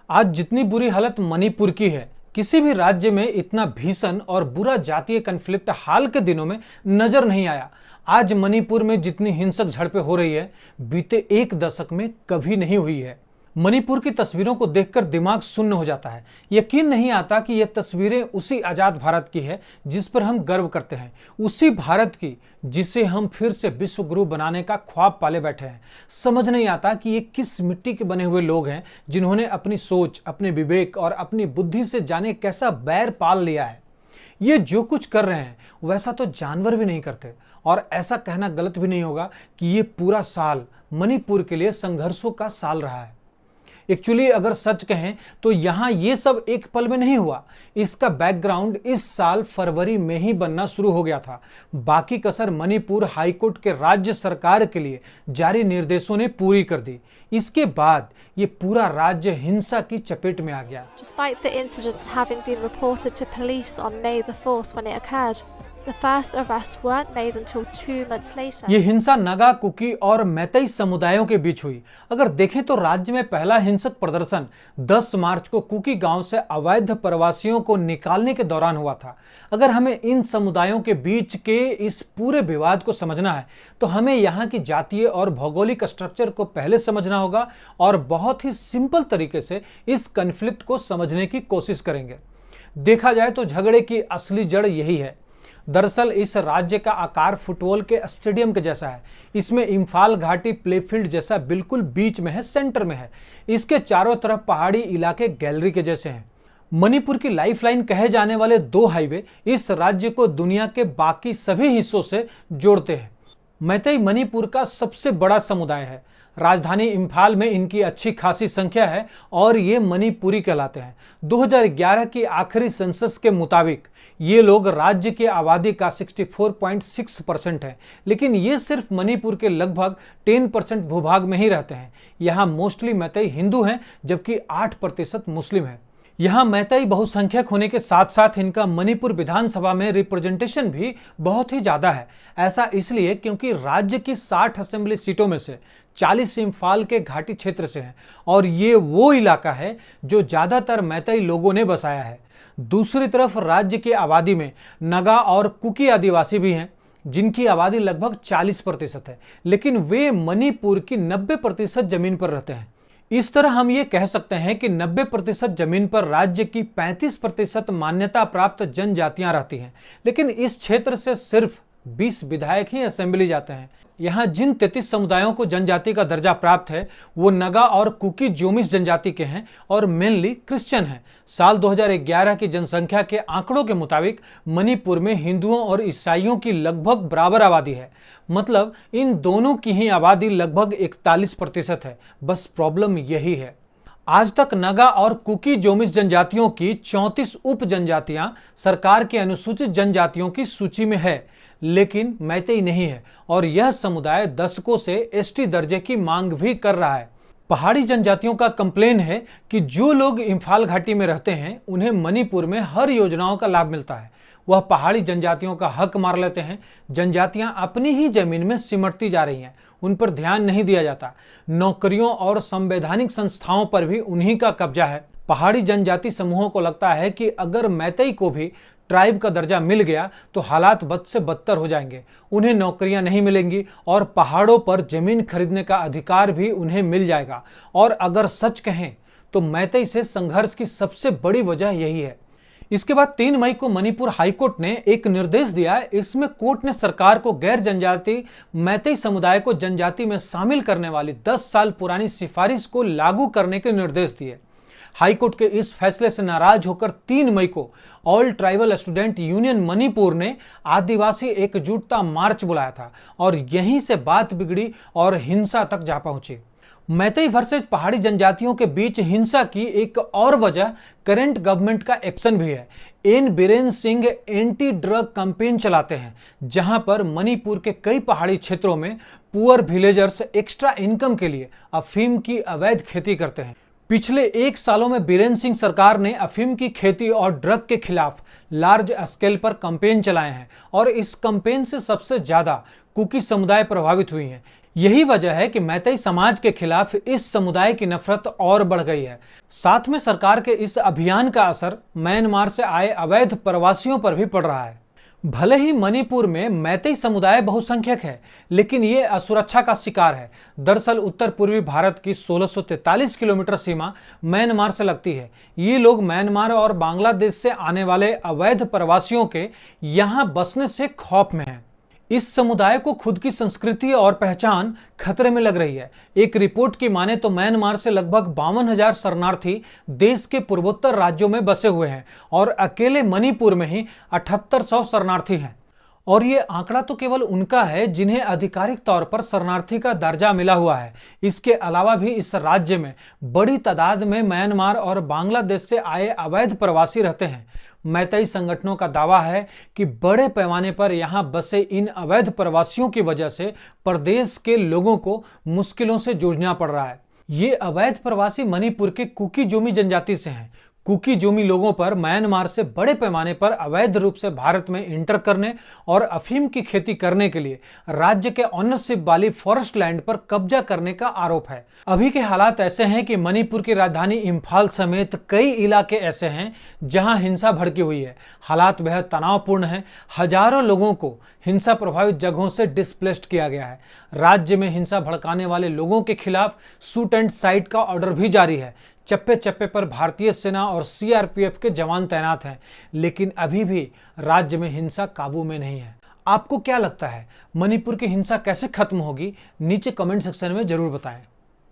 आज जितनी बुरी हालत मणिपुर की है, किसी भी राज्य में इतना भीषण और बुरा जातीय कन्फ्लिक्ट हाल के दिनों में नजर नहीं आया। आज मणिपुर में जितनी हिंसक झड़पें हो रही है, बीते एक दशक में कभी नहीं हुई है। मणिपुर की तस्वीरों को देखकर दिमाग सुन्न हो जाता है। यकीन नहीं आता कि ये तस्वीरें उसी आजाद भारत की है जिस पर हम गर्व करते हैं, उसी भारत की जिसे हम फिर से विश्व गुरु बनाने का ख्वाब पाले बैठे हैं। समझ नहीं आता कि ये किस मिट्टी के बने हुए लोग हैं जिन्होंने अपनी सोच, अपने विवेक और अपनी बुद्धि से जाने कैसा बैर पाल लिया है। ये जो कुछ कर रहे हैं वैसा तो जानवर भी नहीं करते, और ऐसा कहना गलत भी नहीं होगा कि ये पूरा साल मणिपुर के लिए संघर्षों का साल रहा है। एक्चुअली अगर सच कहें तो यहाँ ये सब एक पल में नहीं हुआ। इसका बैकग्राउंड इस साल फरवरी में ही बनना शुरू हो गया था। बाकी कसर मणिपुर हाईकोर्ट के राज्य सरकार के लिए जारी निर्देशों ने पूरी कर दी। इसके बाद ये पूरा राज्य हिंसा की चपेट में आ गया। Despite the incident having been reported to police on May the 4th when it occurred, the first arrests weren't made until 2 months later. ये हिंसा नगा, कुकी और मैतेई समुदायों के बीच हुई। अगर देखें तो राज्य में पहला हिंसक प्रदर्शन 10 मार्च को कुकी गांव से अवैध प्रवासियों को निकालने के दौरान हुआ था। अगर हमें इन समुदायों के बीच के इस पूरे विवाद को समझना है तो हमें यहाँ की जातीय और भौगोलिक स्ट्रक्चर को पहले समझना होगा, और बहुत ही सिंपल तरीके से इस कन्फ्लिक्ट को समझने की कोशिश करेंगे। देखा जाए तो झगड़े की असली जड़ यही है। दरअसल इस राज्य का आकार फुटबॉल के स्टेडियम के जैसा है। इसमें इम्फाल घाटी प्लेफील्ड जैसा बिल्कुल बीच में है, सेंटर में है। इसके चारों तरफ पहाड़ी इलाके गैलरी के जैसे हैं। मणिपुर की लाइफलाइन कहे जाने वाले 2 हाईवे इस राज्य को दुनिया के बाकी सभी हिस्सों से जोड़ते हैं। मैतेई मणिपुर का सबसे बड़ा समुदाय है। राजधानी इम्फाल में इनकी अच्छी खासी संख्या है और ये मणिपुरी कहलाते हैं। 2011 की आखिरी सेंसस के मुताबिक ये लोग राज्य की आबादी का 64.6% है, लेकिन ये सिर्फ मणिपुर के लगभग 10% भूभाग में ही रहते हैं। यहाँ मोस्टली मैतेई हिंदू हैं, जबकि 8% मुस्लिम है। यहाँ मैतेई बहुसंख्यक होने के साथ साथ इनका मणिपुर विधानसभा में रिप्रेजेंटेशन भी बहुत ही ज्यादा है। ऐसा इसलिए क्योंकि राज्य की 60 असेंबली सीटों में से 40 इम्फाल के घाटी क्षेत्र से हैं, और ये वो इलाका है जो ज्यादातर मैतेई लोगों ने बसाया है। दूसरी तरफ राज्य की आबादी में नगा और कुकी आदिवासी भी हैं, जिनकी आबादी लगभग 40% है, लेकिन वे मणिपुर की 90% जमीन पर रहते हैं। इस तरह हम ये कह सकते हैं कि 90% जमीन पर राज्य की 35% मान्यता प्राप्त जनजातियां रहती हैं, लेकिन इस क्षेत्र से सिर्फ 20 विधायक ही असेंबली जाते हैं। यहाँ जिन 33 समुदायों को जनजाति का दर्जा प्राप्त है वो नगा और कुकी जोमिस जनजाति के हैं और मेनली क्रिश्चियन हैं। साल 2011 की जनसंख्या के आंकड़ों के मुताबिक मणिपुर में हिंदुओं और ईसाइयों की लगभग बराबर आबादी है। मतलब इन दोनों की ही आबादी लगभग 41% है। बस प्रॉब्लम यही है, आज तक नगा और कुकी जोमिस जनजातियों की 34 उप जनजातियां सरकार के अनुसूचित जनजातियों की सूची में है, लेकिन मैतेई नहीं है, और यह समुदाय दशकों से एसटी दर्जे की मांग भी कर रहा है। पहाड़ी जनजातियों का कंप्लेन है कि जो लोग इम्फाल घाटी में रहते हैं उन्हें मणिपुर में हर योजनाओं का लाभ मिलता है। वह पहाड़ी जनजातियों का हक मार लेते हैं। जनजातियां अपनी ही जमीन में सिमटती जा रही हैं, उन पर ध्यान नहीं दिया जाता। नौकरियों और संवैधानिक संस्थाओं पर भी उन्हीं का कब्जा है। पहाड़ी जनजाति समूहों को लगता है कि अगर मैतेई को भी ट्राइब का दर्जा मिल गया तो हालात बद से बदतर हो जाएंगे। उन्हें नौकरियां नहीं मिलेंगी और पहाड़ों पर जमीन खरीदने का अधिकार भी उन्हें मिल जाएगा। और अगर सच कहें तो मैतेई से संघर्ष की सबसे बड़ी वजह यही है। इसके बाद 3 मई को मणिपुर हाईकोर्ट ने एक निर्देश दिया। इसमें कोर्ट ने सरकार को गैर जनजाति मैतेई समुदाय को जनजाति में शामिल करने वाली 10 साल पुरानी सिफारिश को लागू करने के निर्देश दिए। हाईकोर्ट के इस फैसले से नाराज होकर 3 मई को all tribal student union Manipur ने आदिवासी एकजुटता मार्च बुलाया था, और यहीं से बात बिगड़ी और हिंसा तक जा पहुंची। मैतेई वर्सेस पहाड़ी जनजातियों के बीच हिंसा की एक और वजह करंट गवर्नमेंट का एक्शन भी है। N Biren Singh anti drug campaign चलाते हैं, जहां पर मणिपुर के कई पहाड़ी क्षेत्रों में पुअर विलेजर्स एक्स्ट्रा इनकम के लिए अफीम की अवैध खेती करते हैं। पिछले 1 सालों में बीरेन सिंह सरकार ने अफीम की खेती और ड्रग के खिलाफ लार्ज स्केल पर कैंपेन चलाए हैं, और इस कैंपेन से सबसे ज्यादा कुकी समुदाय प्रभावित हुई हैं। यही वजह है कि मैतेई समाज के खिलाफ इस समुदाय की नफरत और बढ़ गई है। साथ में सरकार के इस अभियान का असर म्यांमार से आए अवैध प्रवासियों पर भी पड़ रहा है। भले ही मणिपुर में मैतेई समुदाय बहुसंख्यक है, लेकिन ये असुरक्षा का शिकार है। दरअसल उत्तर पूर्वी भारत की 1643 किलोमीटर सीमा म्यांमार से लगती है। ये लोग म्यांमार और बांग्लादेश से आने वाले अवैध प्रवासियों के यहाँ बसने से खौफ में हैं। इस समुदाय को खुद की संस्कृति और पहचान खतरे में लग रही है। एक रिपोर्ट की माने तो म्यांमार से लगभग 52,000 शरणार्थी देश के पूर्वोत्तर राज्यों में बसे हुए हैं और अकेले मणिपुर में ही 7800 शरणार्थी हैं। और ये आंकड़ा तो केवल उनका है जिन्हें आधिकारिक तौर पर शरणार्थी का दर्जा मिला हुआ है। इसके अलावा भी इस राज्य में बड़ी तादाद में म्यांमार और बांग्लादेश से आए अवैध प्रवासी रहते हैं। मैतेई संगठनों का दावा है कि बड़े पैमाने पर यहां बसे इन अवैध प्रवासियों की वजह से प्रदेश के लोगों को मुश्किलों से जूझना पड़ रहा है। ये अवैध प्रवासी मणिपुर के कुकी जोमी जनजाति से हैं। कुकी जोमी लोगों पर म्यांमार से बड़े पैमाने पर अवैध रूप से भारत में इंटर करने और अफीम की खेती करने के लिए राज्य के ऑनरशिप वाली फॉरेस्ट लैंड पर कब्जा करने का आरोप है। अभी के हालात ऐसे हैं कि मणिपुर की राजधानी इंफाल समेत कई इलाके ऐसे हैं जहां हिंसा भड़की हुई है। हालात बेहद तनावपूर्ण हैं। हजारों लोगों को हिंसा प्रभावित जगहों से डिस्प्लेस्ड किया गया है। राज्य में हिंसा भड़काने वाले लोगों के खिलाफ शूट एंड साइट का ऑर्डर भी जारी है। चप्पे चप्पे पर भारतीय सेना और सीआरपीएफ के जवान तैनात हैं, लेकिन अभी भी राज्य में हिंसा काबू में नहीं है। आपको क्या लगता है, मणिपुर की हिंसा कैसे खत्म होगी? नीचे कमेंट सेक्शन में जरूर बताएं।